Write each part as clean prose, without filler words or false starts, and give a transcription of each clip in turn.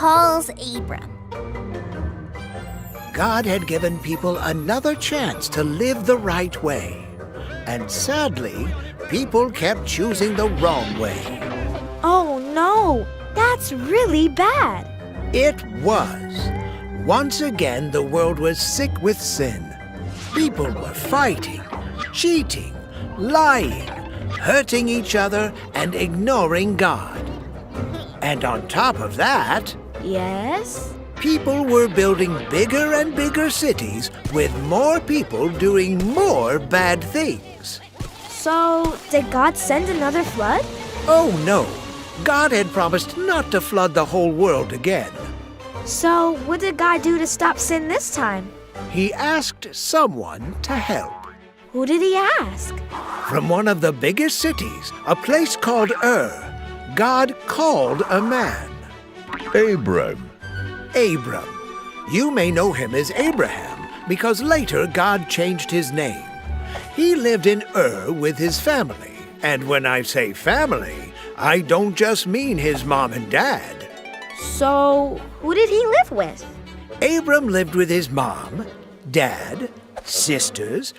calls Abram. God had given people another chance to live the right way. And sadly, people kept choosing the wrong way. Oh no, that's really bad. It was. Once again, the world was sick with sin. People were fighting, cheating, lying, hurting each other, and ignoring God. And on top of that, Yes? people were building bigger and bigger cities with more people doing more bad things. So, did God send another flood? Oh no, God had promised not to flood the whole world again. So, what did God do to stop sin this time? He asked someone to help. Who did he ask? From one of the biggest cities, a place called God called a man. Abram. Abram. You may know him as Abraham because later God changed his name. He lived in with his family. And when I say family, I don't just mean his mom and dad. So, who did he live with? Abram lived with his mom, dad, sisters,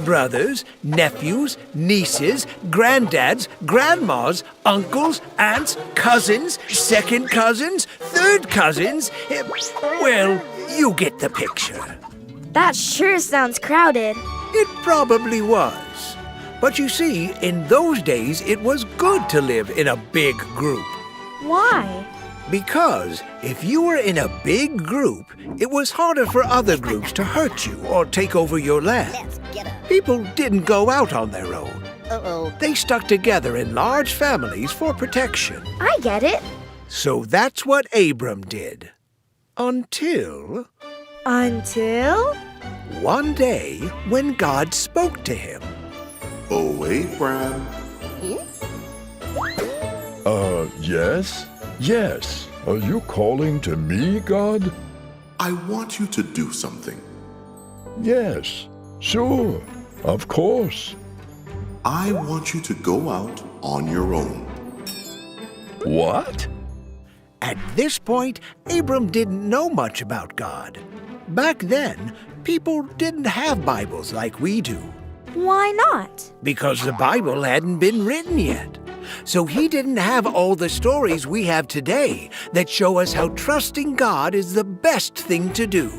brothers, nephews, nieces, granddads, grandmas, uncles, aunts, cousins, second cousins, third cousins. Well, you get the picture. That sure sounds crowded. It probably was. But you see, in those days, it was good to live in a big group. Why? Because if you were in a big group, it was harder for other groups to hurt you or take over your land. Let's get up. People didn't go out on their own. Uh-oh. They stuck together in large families for protection. I get it. So that's what Abram did. Until Until? one day when God spoke to him. Oh, Abraham. Yes? Yes. Are you calling to me, God? I want you to do something. Yes. Sure. Of course. I want you to go out on your own. What? At this point, Abram didn't know much about God. Back then, people didn't have Bibles like we do, Why not? because the Bible hadn't been written yet. So he didn't have all the stories we have today that show us how trusting God is the best thing to do.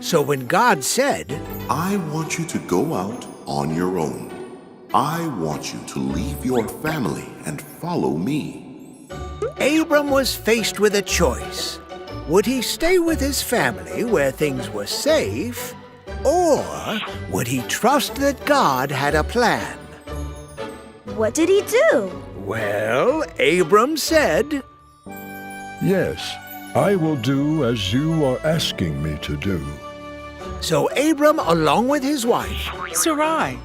So when God said, I want you to go out on your own. I want you to leave your family and follow me. Abram was faced with a choice. Would he stay with his family where things were safe, or would he trust that God had a plan? What did he do? Well, Abram said, Yes. I will do as you are asking me to do. so Abram, along with his wife, Sarai.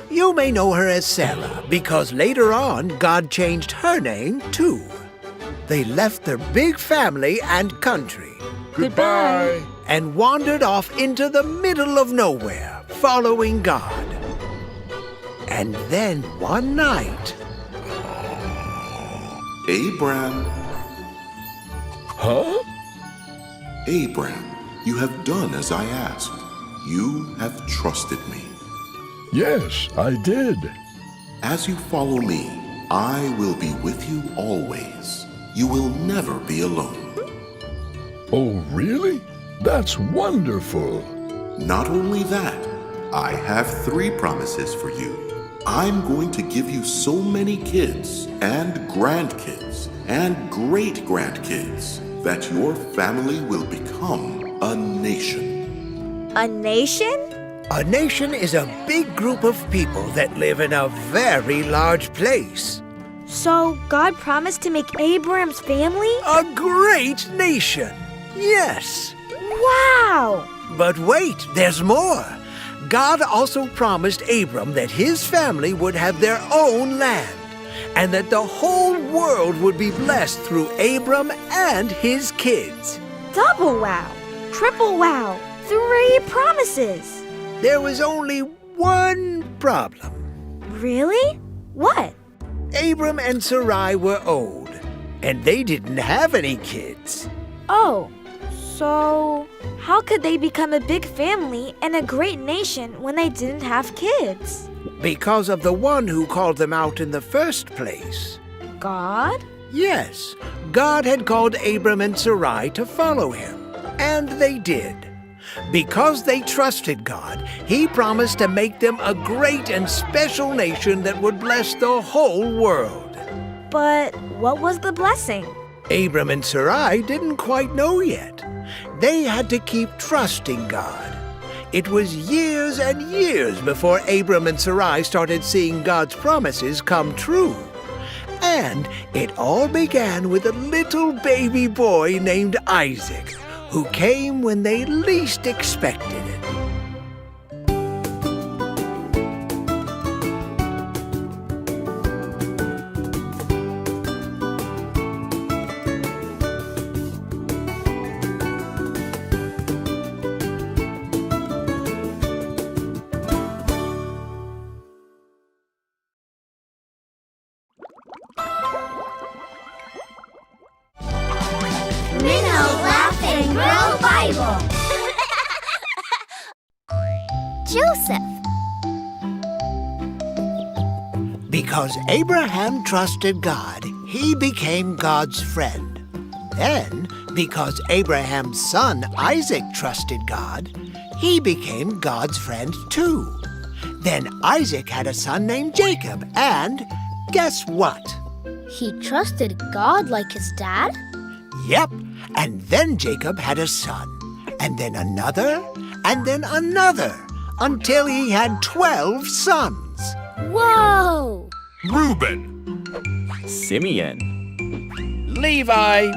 you may know her as Sarah, because later on God changed her name too. They left their big family and country Goodbye. and wandered off into the middle of nowhere, following God. And then one night, Abraham, Huh? Abraham, you have done as I asked. You have trusted me. Yes, I did. As you follow me, I will be with you always. You will never be alone. Oh, really? That's wonderful. Not only that, I have 3 promises for you. I'm going to give you so many kids and grandkids and great-grandkids that your family will become a nation. A nation? a nation is a big group of people that live in a very large place. So God promised to make Abraham's family? A great nation, yes. Wow! But wait, there's more. God also promised Abram that his family would have their own land, and that the whole world would be blessed through Abram and his kids. Double wow! Triple wow! 3 promises! There was only one problem. Really? What? Abram and Sarai were old, and they didn't have any kids. Oh, so how could they become a big family and a great nation when they didn't have kids? Because of the one who called them out in the first place. God? Yes, God had called Abram and Sarai to follow him, and they did. Because they trusted God, he promised to make them a great and special nation that would bless the whole world. But what was the blessing? Abram and Sarai didn't quite know yet. They had to keep trusting God. It was years and years before Abram and Sarai started seeing God's promises come true. And it all began with a little baby boy named Isaac, who came when they least expected it. Minnow Laugh and Grow Bible. Joseph. Because Abraham trusted God, he became God's friend. Then, because Abraham's son Isaac trusted God, he became God's friend too. Then Isaac had a son named Jacob, and guess what? He trusted God like his dad? Yep, and then Jacob had a son, and then another, and then another, until he had 12 sons. Whoa! Reuben, Simeon, Levi,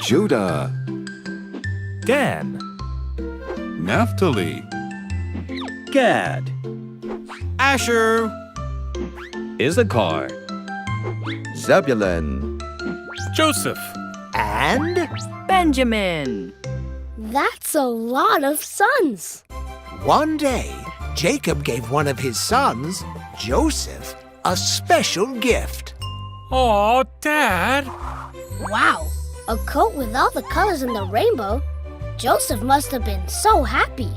Judah, Dan, Naphtali, Gad, Asher, Issachar, Zebulun, Joseph, and Benjamin. That's a lot of sons. one day, Jacob gave one of his sons, Joseph, a special gift. Aw, Dad. Wow, a coat with all the colors in the rainbow. Joseph must have been so happy.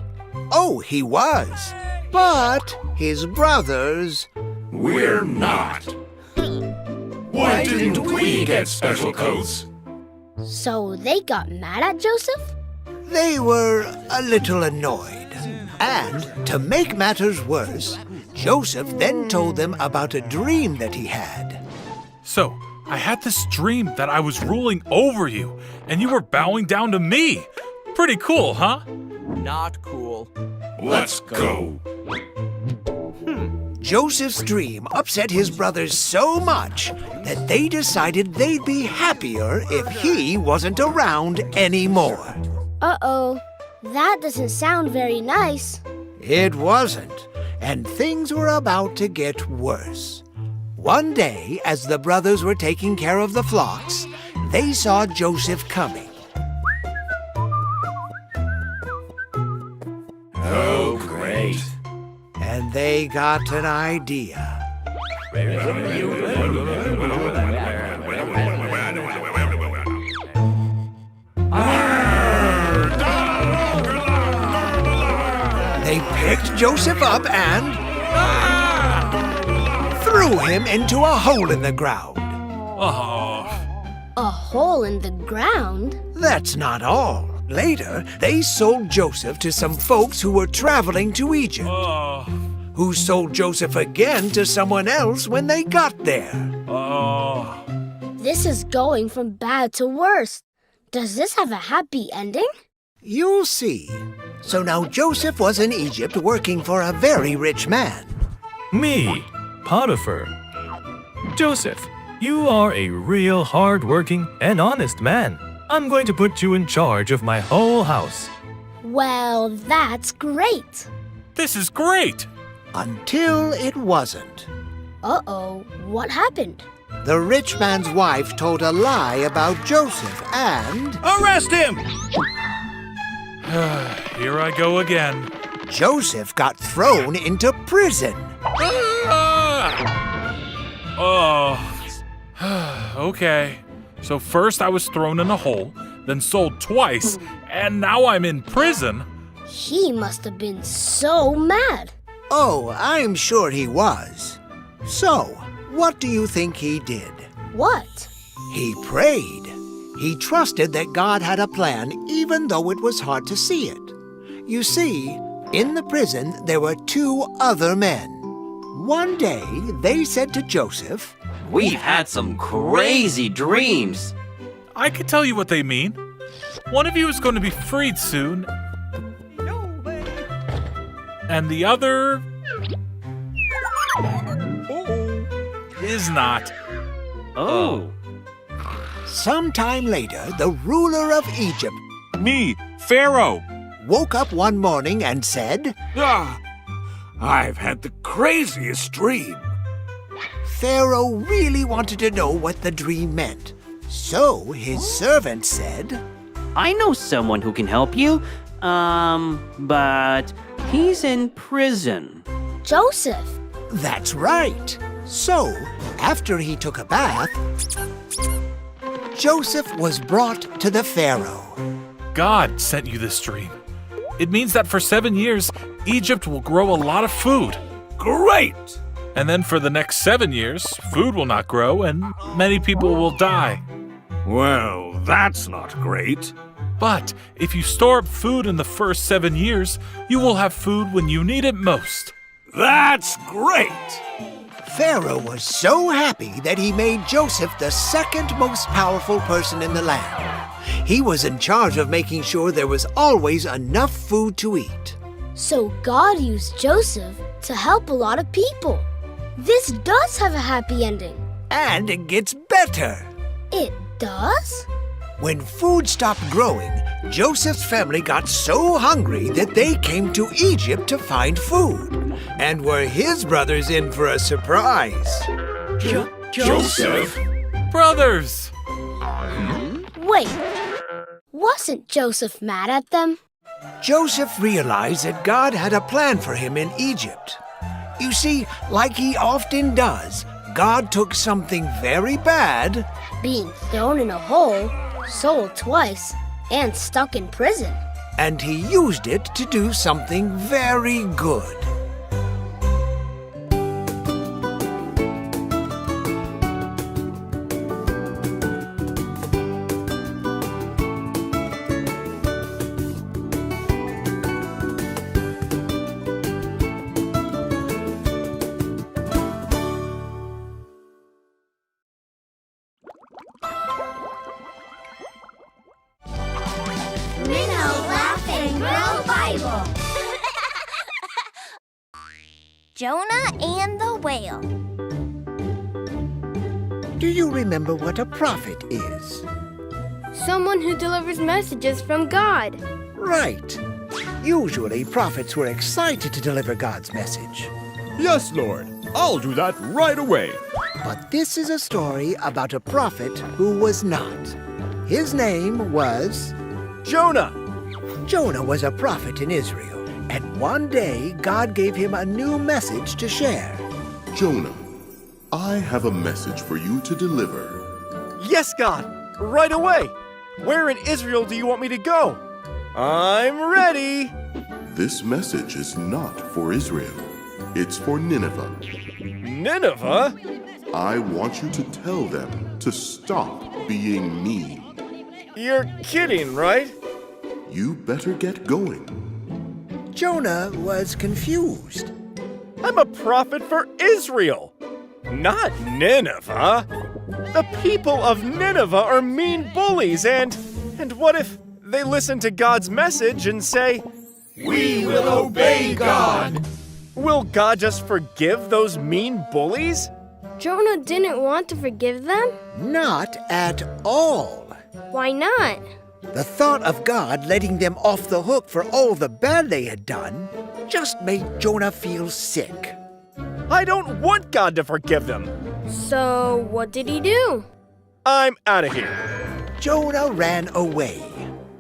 Oh, he was. But his brothers... We're not. Why didn't we get special coats? So they got mad at Joseph? They were a little annoyed. And to make matters worse, Joseph then told them about a dream that he had. So, I had this dream that I was ruling over you, and you were bowing down to me. Pretty cool, huh? Not cool. Let's go. Joseph's dream upset his brothers so much that they decided they'd be happier if he wasn't around anymore. Uh-oh, that doesn't sound very nice. It wasn't, and things were about to get worse. One day, as the brothers were taking care of the flocks, they saw Joseph coming. Oh, great. And they got an idea. They picked Joseph up and threw him into a hole in the ground. Oh, A hole in the ground? That's not all. Later, they sold Joseph to some folks who were traveling to Egypt, oh, who sold Joseph again to someone else when they got there. oh. This is going from bad to worse. Does this have a happy ending? You'll see. So now Joseph was in Egypt working for a very rich man. Me, Potiphar. Joseph, you are a real hard-working and honest man. I'm going to put you in charge of my whole house. Well, that's great. This is great. Until it wasn't. Uh-oh, what happened? The rich man's wife told a lie about Joseph and Arrest him! Here I go again. Joseph got thrown into prison. Oh. Okay. So first I was thrown in a hole, then sold twice, and now I'm in prison. He must have been so mad. Oh, I'm sure he was. So, what do you think he did? What? He prayed. He trusted that God had a plan even though it was hard to see it. You see, in the prison there were 2 other men. One day they said to Joseph, We've had some crazy dreams. I could tell you what they mean. One of you is going to be freed soon, and the other is not. Oh. Sometime later, the ruler of Egypt Me, Pharaoh. woke up one morning and said, I've had the craziest dream. Pharaoh really wanted to know what the dream meant. So his servant said, I know someone who can help you. But he's in prison. Joseph. That's right. So, after he took a bath, Joseph was brought to the Pharaoh. God sent you this dream. It means that for 7 years, Egypt will grow a lot of food. Great! And then for the next 7 years, food will not grow and many people will die. Well, that's not great. But if you store up food in the first 7 years, you will have food when you need it most. That's great! Pharaoh was so happy that he made Joseph the second most powerful person in the land. He was in charge of making sure there was always enough food to eat. So God used Joseph to help a lot of people. This does have a happy ending. And it gets better. It does? When food stopped growing, Joseph's family got so hungry that they came to Egypt to find food. And were his brothers in for a surprise? Joseph? Brothers! Wait, wasn't Joseph mad at them? Joseph realized that God had a plan for him in Egypt. You see, like he often does, God took something very bad, Being thrown in a hole, sold twice, and stuck in prison. and he used it to do something very good. Minnow Laugh and Grow Bible. Jonah and the Whale. Do you remember what a prophet is? Someone who delivers messages from God. Right. Usually, prophets were excited to deliver God's message. Yes, Lord. I'll do that right away. But this is a story about a prophet who was not. His name was Jonah. Jonah was a prophet in Israel, and one day God gave him a new message to share. Jonah, I have a message for you to deliver. Yes, God! Right away! Where in Israel do you want me to go? I'm ready! This message is not for Israel. It's for Nineveh. Nineveh? I want you to tell them to stop being mean. You're kidding, right? You better get going. Jonah was confused. I'm a prophet for Israel, not Nineveh. The people of Nineveh are mean bullies, and what if they listen to God's message and say, We will obey God. Will God just forgive those mean bullies? Jonah didn't want to forgive them? Not at all. Why not? The thought of God letting them off the hook for all the bad they had done just made Jonah feel sick. I don't want God to forgive them. So, what did he do? I'm out of here. Jonah ran away.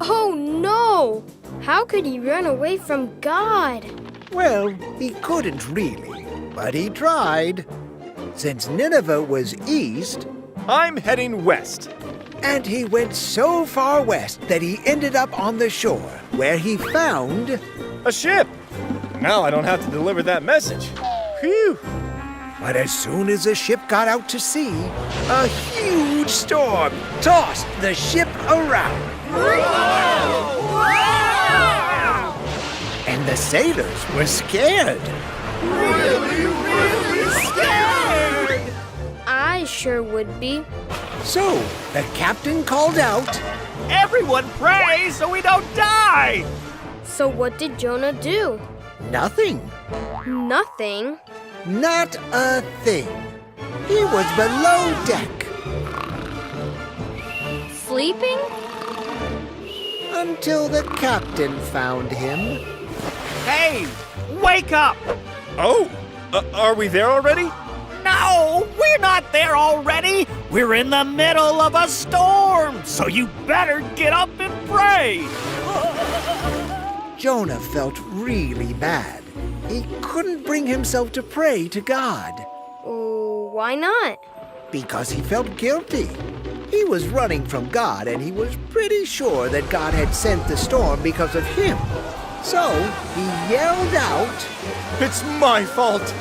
Oh no! How could he run away from God? Well, he couldn't really, but he tried. Since Nineveh was east, I'm heading west. And he went so far west that he ended up on the shore, where he found a ship. Now I don't have to deliver that message. Phew. But as soon as the ship got out to sea, a huge storm tossed the ship around. And the sailors were scared. Really scared! I sure would be. So the captain called out, Everyone pray so we don't die! So what did Jonah do? Nothing. Nothing. Not a thing. He was below deck. Sleeping? Until the captain found him. Hey, wake up! Oh, are we there already? No, we're not there already. We're in the middle of a storm, so you better get up and pray. Jonah felt really bad. He couldn't bring himself to pray to God. Oh, why not? Because he felt guilty. He was running from God, and he was pretty sure that God had sent the storm because of him. So he yelled out, It's my fault.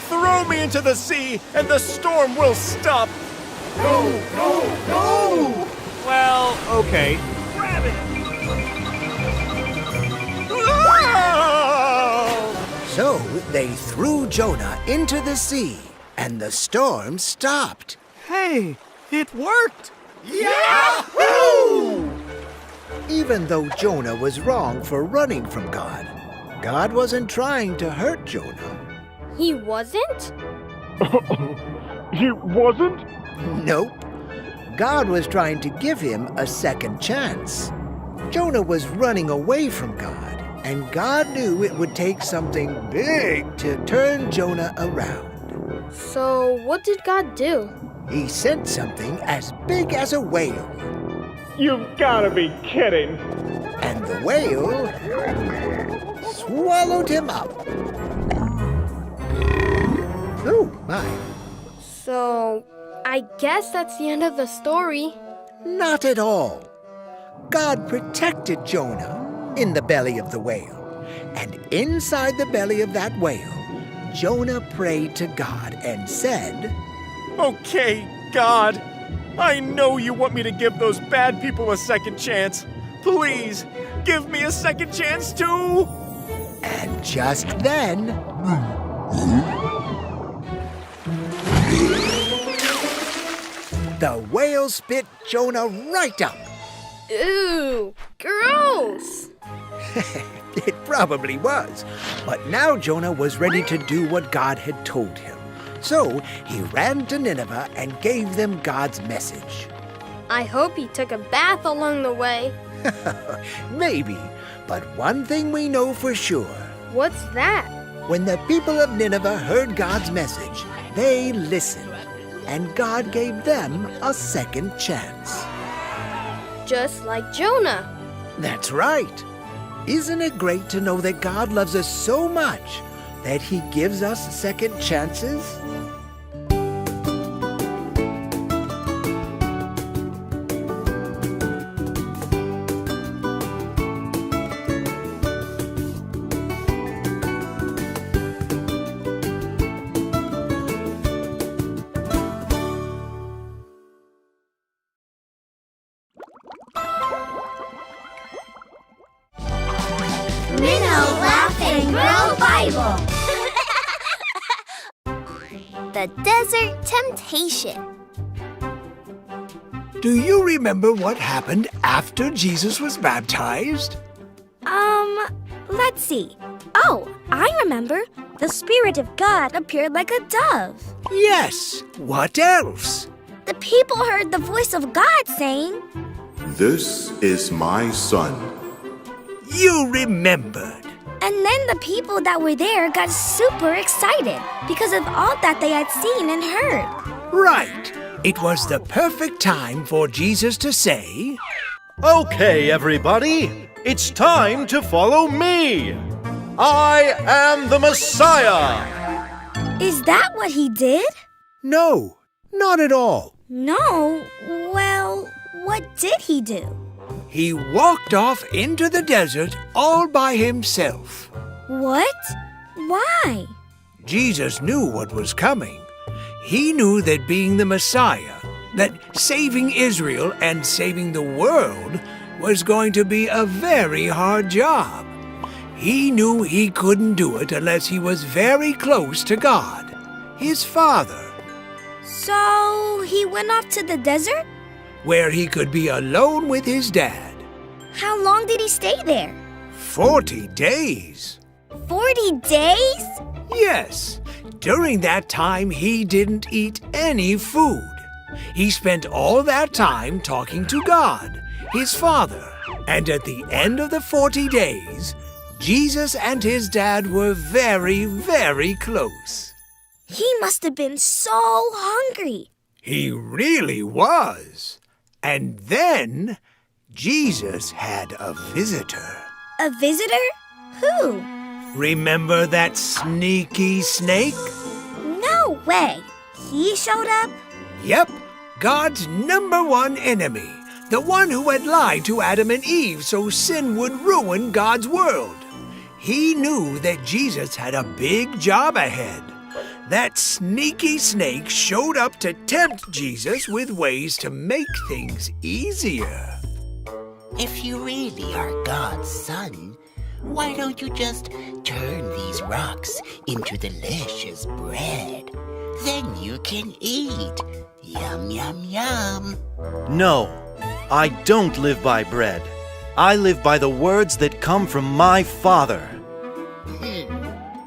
Throw me into the sea, and the storm will stop. No, no, no! Well, okay. Grab it! So they threw Jonah into the sea, and the storm stopped. Hey, it worked! Yahoo! Even though Jonah was wrong for running from God, God wasn't trying to hurt Jonah. He wasn't? He wasn't? Nope. God was trying to give him a second chance. Jonah was running away from God, and God knew it would take something big to turn Jonah around. So what did God do? He sent something as big as a whale. You've gotta be kidding. And the whale swallowed him up. Oh, my. So I guess that's the end of the story. Not at all. God protected Jonah in the belly of the whale. And inside the belly of that whale, Jonah prayed to God and said, Okay, God. I know you want me to give those bad people a second chance. Please, give me a second chance too. And just then, the whale spit Jonah right up. Ew, gross. It probably was. But now Jonah was ready to do what God had told him. So he ran to Nineveh and gave them God's message. I hope he took a bath along the way. Maybe, but one thing we know for sure. What's that? When the people of Nineveh heard God's message, they listened, and God gave them a second chance. Just like Jonah. That's right. Isn't it great to know that God loves us so much that he gives us second chances? The Desert Temptation. Do you remember what happened after Jesus was baptized? Let's see. Oh, I remember. The Spirit of God appeared like a dove. Yes. What else? The people heard the voice of God saying, This is my son. You remembered. And then the people that were there got super excited because of all that they had seen and heard. Right. It was the perfect time for Jesus to say, Okay, everybody. It's time to follow me. I am the Messiah. Is that what he did? No, not at all. No. Well, What did he do? He walked off into the desert all by himself. What? Why? Jesus knew what was coming. He knew that being the Messiah, that saving Israel and saving the world was going to be a very hard job. He knew he couldn't do it unless he was very close to God, his Father, So he went off to the desert? where he could be alone with his dad. How long did he stay there? 40 days. 40 days? Yes, during that time he didn't eat any food. He spent all that time talking to God, his Father. And at the end of the 40 days, Jesus and his dad were very, very close. He must have been so hungry. He really was. And then Jesus had a visitor. A visitor? Who? Remember that sneaky snake? No way. He showed up? Yep, God's #1 enemy. The one who had lied to Adam and Eve so sin would ruin God's world. He knew that Jesus had a big job ahead. That sneaky snake showed up to tempt Jesus with ways to make things easier. If you really are God's son, why don't you just turn these rocks into delicious bread? Then you can eat. Yum, yum, yum. No, I don't live by bread. I live by the words that come from my Father.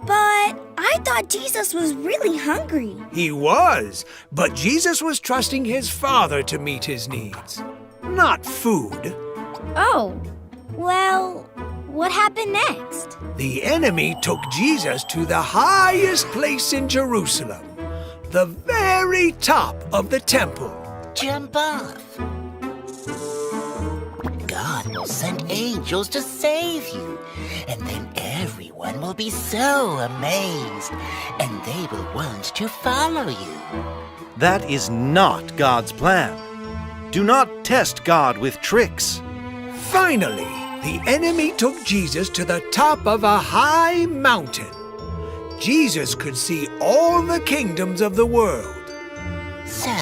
But I thought Jesus was really hungry. He was, but Jesus was trusting his Father to meet his needs, not food. Oh, well, what happened next? The enemy took Jesus to the highest place in Jerusalem, the very top of the temple. Jump off. God will send angels to save you, and then everyone will be so amazed, and they will want to follow you. That is not God's plan. Do not test God with tricks. Finally, the enemy took Jesus to the top of a high mountain. Jesus could see all the kingdoms of the world. So,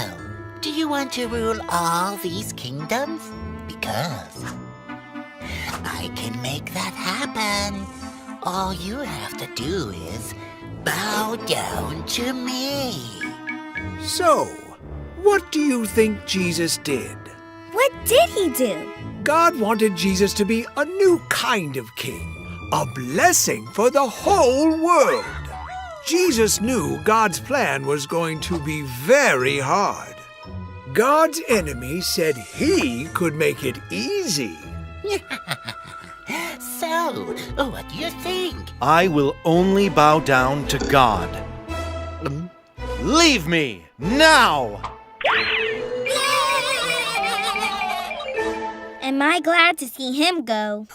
do you want to rule all these kingdoms? Because I can make that happen. All you have to do is bow down to me. So, what do you think Jesus did? What did he do? God wanted Jesus to be a new kind of king, a blessing for the whole world. Jesus knew God's plan was going to be very hard. God's enemy said he could make it easy. So, what do you think? I will only bow down to God. Leave me now! Am I glad to see him go?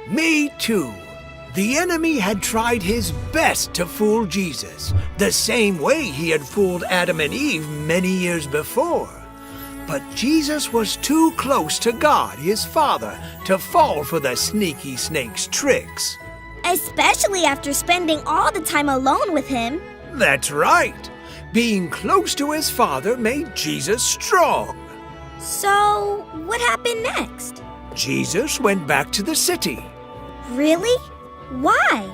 Me too. The enemy had tried his best to fool Jesus, the same way he had fooled Adam and Eve many years before. But Jesus was too close to God, his Father, to fall for the sneaky snake's tricks. Especially after spending all the time alone with him. That's right. Being close to his Father made Jesus strong. So, what happened next? Jesus went back to the city. Really? Why?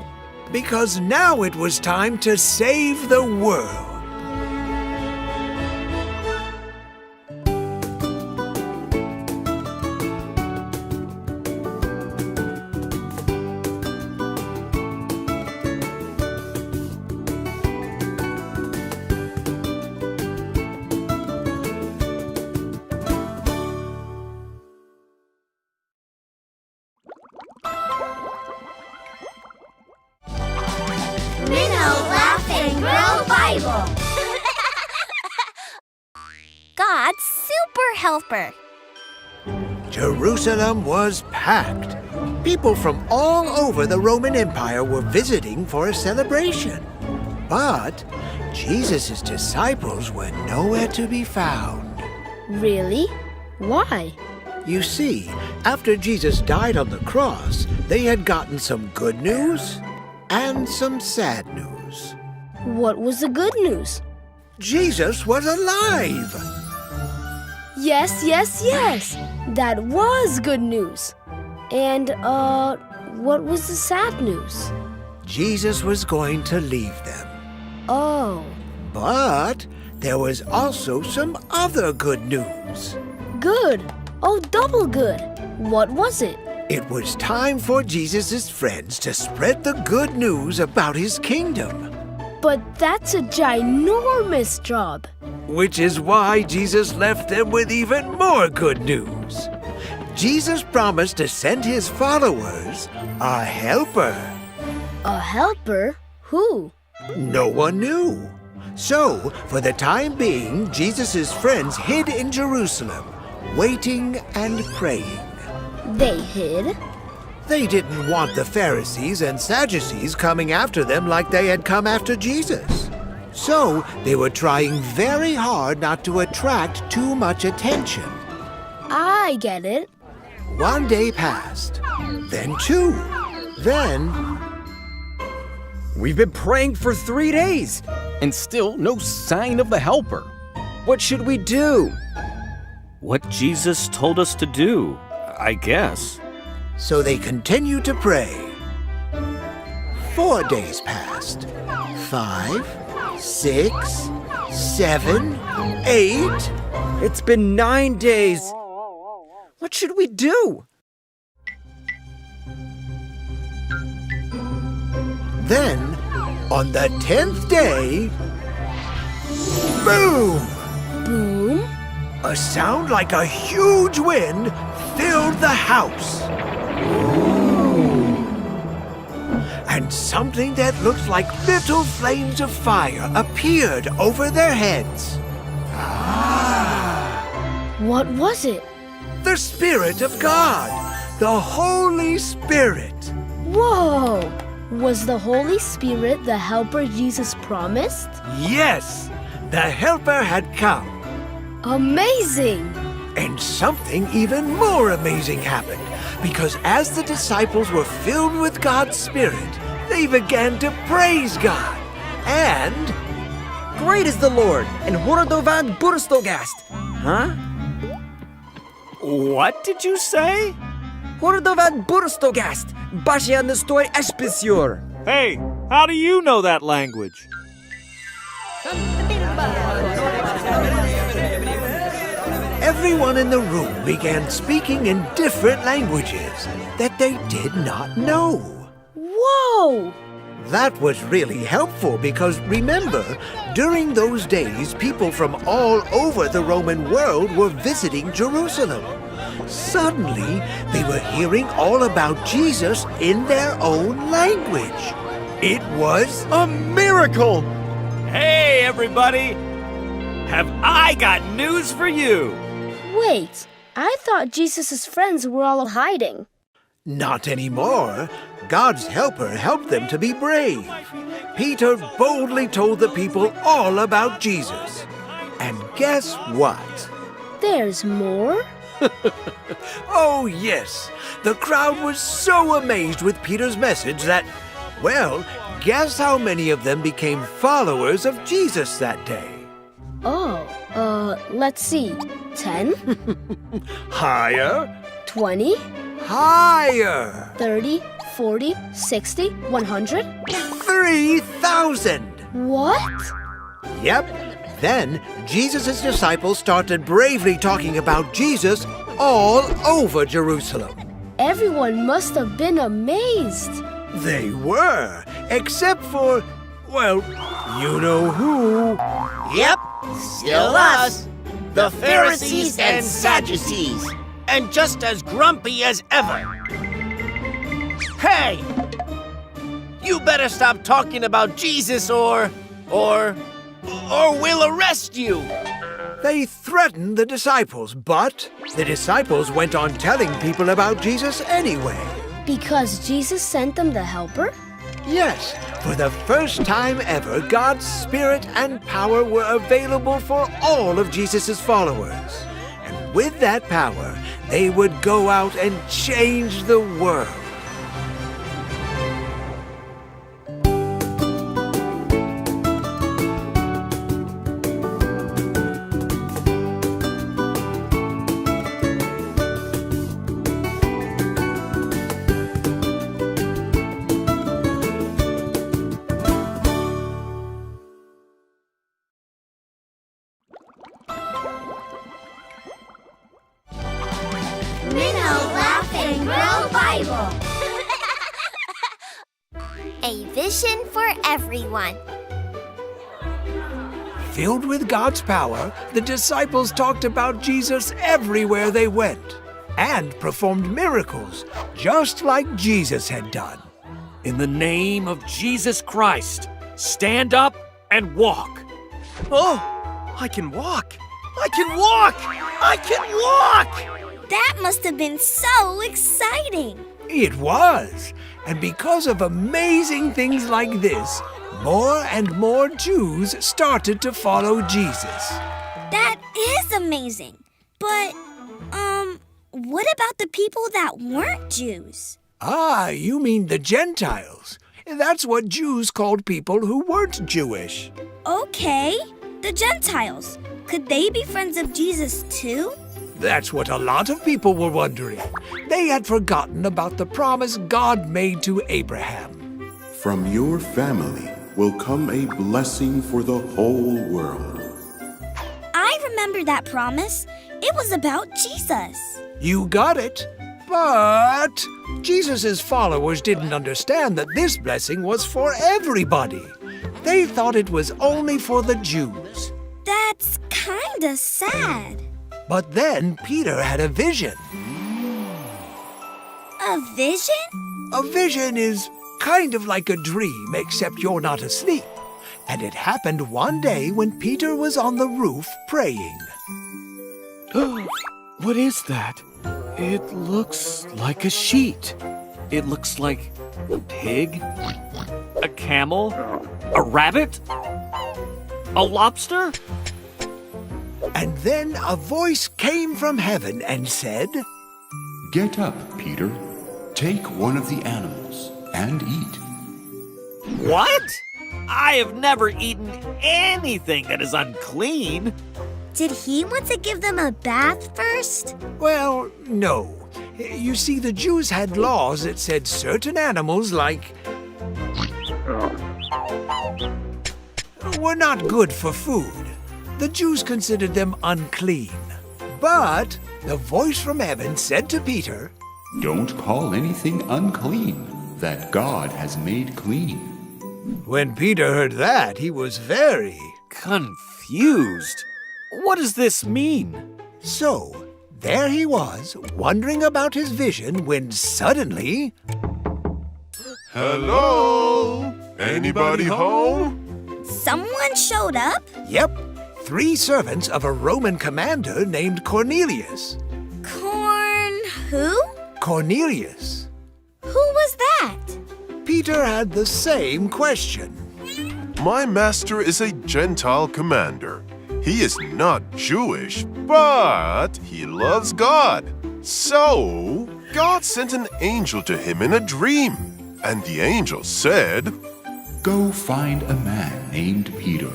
Because now it was time to save the world. God's super helper. Jerusalem was packed. People from all over the Roman Empire were visiting for a celebration. But Jesus' disciples were nowhere to be found. Really? Why? You see, after Jesus died on the cross, they had gotten some good news and some sad news. What was the good news? Jesus was alive! Yes. That was good news. And, what was the sad news? Jesus was going to leave them. Oh. But there was also some other good news. Good. Oh, double good. What was it? It was time for Jesus' friends to spread the good news about his kingdom. But that's a ginormous job. Which is why Jesus left them with even more good news. Jesus promised to send his followers a helper. A helper? Who? No one knew. So, for the time being, Jesus' friends hid in Jerusalem, waiting and praying. They hid? They didn't want the Pharisees and Sadducees coming after them like they had come after Jesus. So, they were trying very hard not to attract too much attention. I get it. 1 day passed, then 2, then... We've been praying for 3 days, and still no sign of the helper. What should we do? What Jesus told us to do, I guess. So they continued to pray. 4 days passed. 5, 6, 7, 8. It's been 9 days. What should we do? Then, on the 10th day, boom! Boom? A sound like a huge wind filled the house. And something that looked like little flames of fire appeared over their heads. What was it? The Spirit of God, the Holy Spirit. Whoa! Was the Holy Spirit the helper Jesus promised? Yes, the helper had come. Amazing! And something even more amazing happened, because as the disciples were filled with God's Spirit, they began to praise God. And... Great is the Lord, and horodovan burstogast. Huh? What did you say? Horodovan burstogast, bashian story especior. Hey, how do you know that language? Everyone in the room began speaking in different languages that they did not know. Whoa! That was really helpful because remember, during those days, people from all over the Roman world were visiting Jerusalem. Suddenly, they were hearing all about Jesus in their own language. It was a miracle! Hey, everybody! Have I got news for you? Wait, I thought Jesus' friends were all hiding. Not anymore. God's helper helped them to be brave. Peter boldly told the people all about Jesus. And guess what? There's more? Oh, yes. The crowd was so amazed with Peter's message that, well, guess how many of them became followers of Jesus that day? Oh, let's see. 10? Higher. 20? Higher. 30, 40, 60, 100? 3,000. What? Yep. Then Jesus' disciples started bravely talking about Jesus all over Jerusalem. Everyone must have been amazed. They were, except for, well, you know who. Yep, still us. The Pharisees and Sadducees. And just as grumpy as ever. Hey! You better stop talking about Jesus or we'll arrest you. They threatened the disciples, but the disciples went on telling people about Jesus anyway. Because Jesus sent them the helper? Yes, for the first time ever, God's Spirit and power were available for all of Jesus' followers. with that power, they would go out and change the world. A vision for everyone. Filled with God's power, the disciples talked about Jesus everywhere they went and performed miracles just like Jesus had done. In the name of Jesus Christ, stand up and walk. Oh, I can walk! I can walk! I can walk! That must have been so exciting. It was. And because of amazing things like this, more and more Jews started to follow Jesus. That is amazing. But, what about the people that weren't Jews? Ah, you mean the Gentiles. That's what Jews called people who weren't Jewish. Okay, the Gentiles. Could they be friends of Jesus too? That's what a lot of people were wondering. They had forgotten about the promise God made to Abraham. From your family will come a blessing for the whole world. I remember that promise. It was about Jesus. You got it. But Jesus' followers didn't understand that this blessing was for everybody. They thought it was only for the Jews. That's kinda sad. But then Peter had a vision. A vision? A vision is kind of like a dream, except you're not asleep. And it happened one day when Peter was on the roof praying. What is that? It looks like a sheet. It looks like a pig, a camel, a rabbit, a lobster. And then a voice came from heaven and said, Get up, Peter. Take one of the animals and eat. What? I have never eaten anything that is unclean. Did he want to give them a bath first? Well, no. You see, the Jews had laws that said certain animals, like, were not good for food. The Jews considered them unclean. But the voice from heaven said to Peter, Don't call anything unclean that God has made clean. When Peter heard that, he was very confused. What does this mean? So, there he was, wondering about his vision, when suddenly... Hello? Anybody home? Someone showed up? Yep, 3 servants of a Roman commander named Cornelius. Who? Cornelius. Who was that? Peter had the same question. My master is a Gentile commander. He is not Jewish, but he loves God. So, God sent an angel to him in a dream. And the angel said, Go find a man named Peter.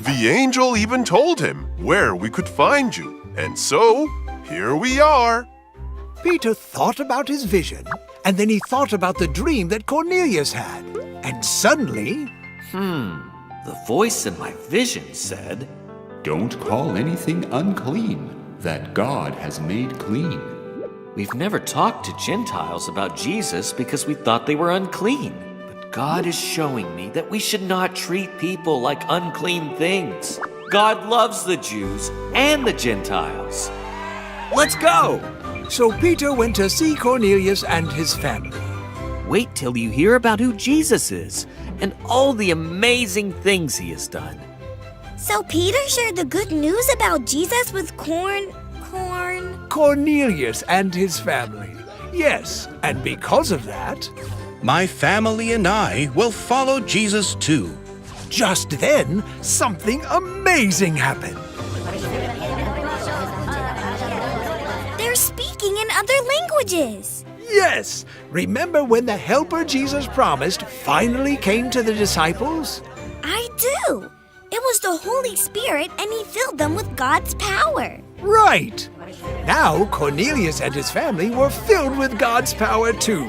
The angel even told him where we could find you. And so, here we are. Peter thought about his vision, and then he thought about the dream that Cornelius had. And suddenly... The voice in my vision said, Don't call anything unclean that God has made clean. We've never talked to Gentiles about Jesus because we thought they were unclean. But God is showing me that we should not treat people like unclean things. God loves the Jews and the Gentiles. Let's go! So Peter went to see Cornelius and his family. Wait till you hear about who Jesus is and all the amazing things he has done. So Peter shared the good news about Jesus with Cornelius and his family. Yes, and because of that... My family and I will follow Jesus too. Just then, something amazing happened. other languages. Yes! Remember when the helper Jesus promised finally came to the disciples? I do. It was the Holy Spirit, and he filled them with God's power. Right! Now Cornelius and his family were filled with God's power too.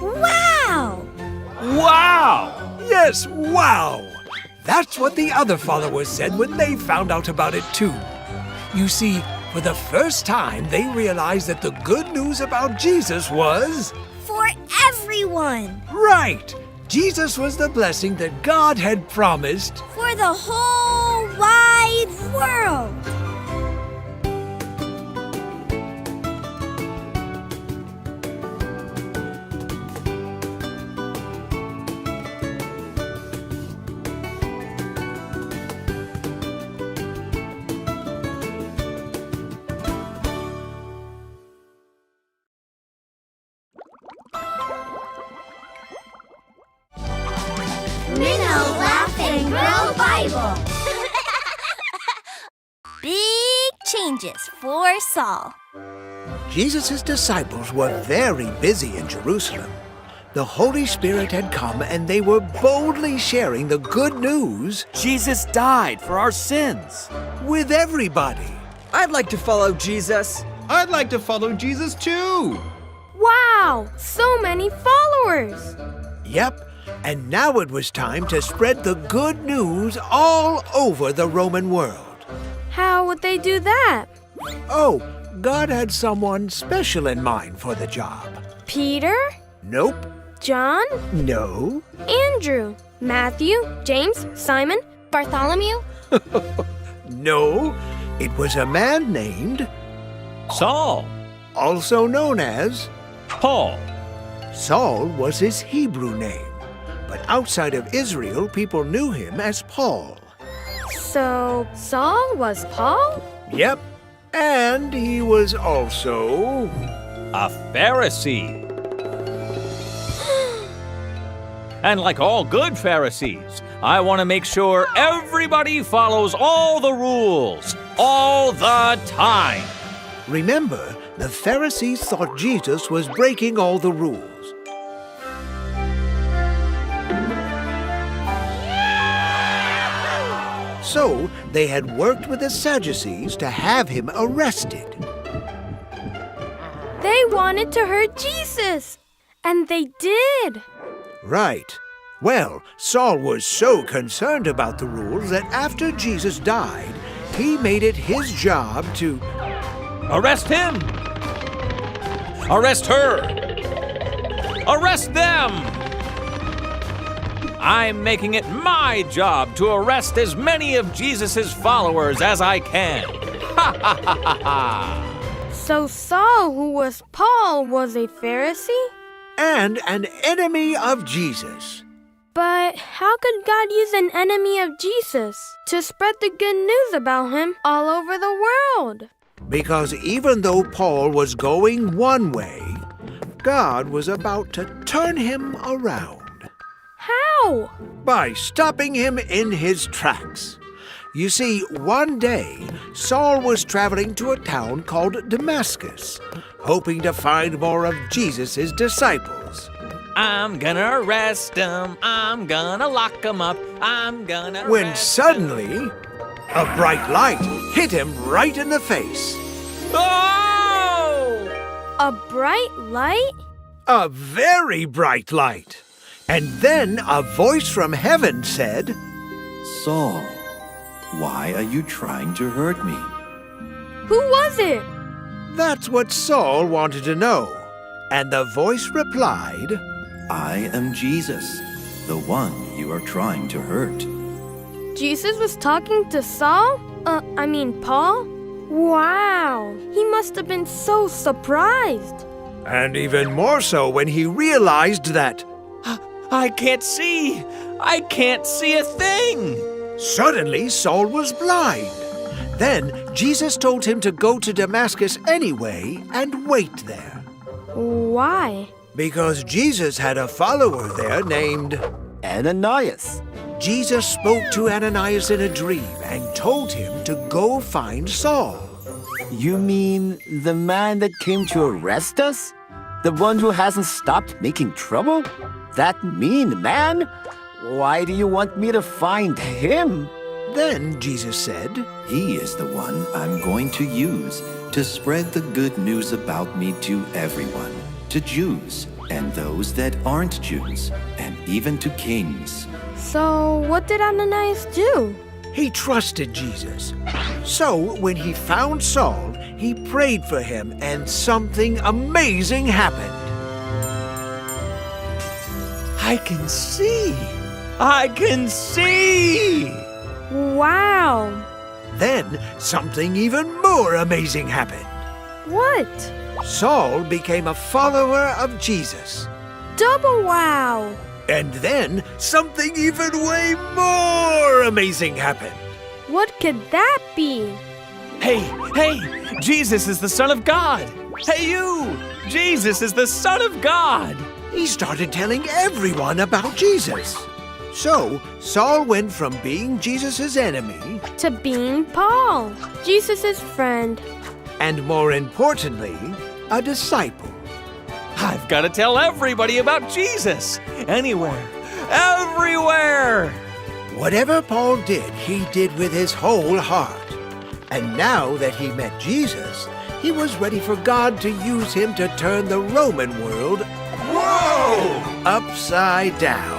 Wow! Wow! Yes, wow! That's what the other followers said when they found out about it too. You see, for the first time, they realized that the good news about Jesus was... For everyone! Right! Jesus was the blessing that God had promised. For the whole wide world! Minnow Laugh and Grow Bible. Big changes for Saul. Jesus' disciples were very busy in Jerusalem. The Holy Spirit had come and they were boldly sharing the good news. Jesus died for our sins. With everybody. I'd like to follow Jesus. I'd like to follow Jesus too. Wow, so many followers. Yep, and now it was time to spread the good news all over the Roman world. How would they do that? Oh, God had someone special in mind for the job. Peter? Nope. John? No. Andrew? Matthew? James? Simon? Bartholomew? No, it was a man named Saul. Also known as Paul. Saul was his Hebrew name, but outside of Israel, people knew him as Paul. So, Saul was Paul? Yep, and he was also... a Pharisee. And like all good Pharisees, I want to make sure everybody follows all the rules, all the time. Remember, the Pharisees thought Jesus was breaking all the rules. So, they had worked with the Sadducees to have him arrested. They wanted to hurt Jesus. And they did. Right. Well, Saul was so concerned about the rules that after Jesus died, he made it his job to... Arrest him! Arrest her! Arrest them! I'm making it my job to arrest as many of Jesus' followers as I can. Ha ha ha ha ha! So Saul, who was Paul, was a Pharisee? And an enemy of Jesus. But how could God use an enemy of Jesus to spread the good news about him all over the world? Because even though Paul was going one way, God was about to turn him around. How? By stopping him in his tracks. You see, one day, Saul was traveling to a town called Damascus, hoping to find more of Jesus' disciples. I'm gonna arrest him. I'm gonna lock him up. I'm gonna When suddenly, a bright light hit him right in the face. Oh! A bright light? A very bright light. And then a voice from heaven said, Saul, why are you trying to hurt me? Who was it? That's what Saul wanted to know. And the voice replied, I am Jesus, the one you are trying to hurt. Jesus was talking to Saul? Paul? Wow, he must have been so surprised. And even more so when he realized that I can't see. I can't see a thing. Suddenly Saul was blind. Then Jesus told him to go to Damascus anyway and wait there. Why? Because Jesus had a follower there named Ananias. Jesus spoke to Ananias in a dream and told him to go find Saul. You mean the man that came to arrest us? The one who hasn't stopped making trouble? That mean man? Why do you want me to find him? Then Jesus said, He is the one I'm going to use to spread the good news about me to everyone, to Jews and those that aren't Jews, and even to kings. So, what did Ananias do? He trusted Jesus. So when he found Saul, he prayed for him and something amazing happened. I can see! I can see! Wow! Then something even more amazing happened. What? Saul became a follower of Jesus. Double wow! And then something even way more amazing happened. What could that be? Hey, Jesus is the Son of God. Hey, you! Jesus is the Son of God. He started telling everyone about Jesus. So Saul went from being Jesus' enemy to being Paul, Jesus' friend. And more importantly, a disciple. I've got to tell everybody about Jesus. Anywhere, everywhere. Whatever Paul did, he did with his whole heart. And now that he met Jesus, he was ready for God to use him to turn the Roman world, upside down.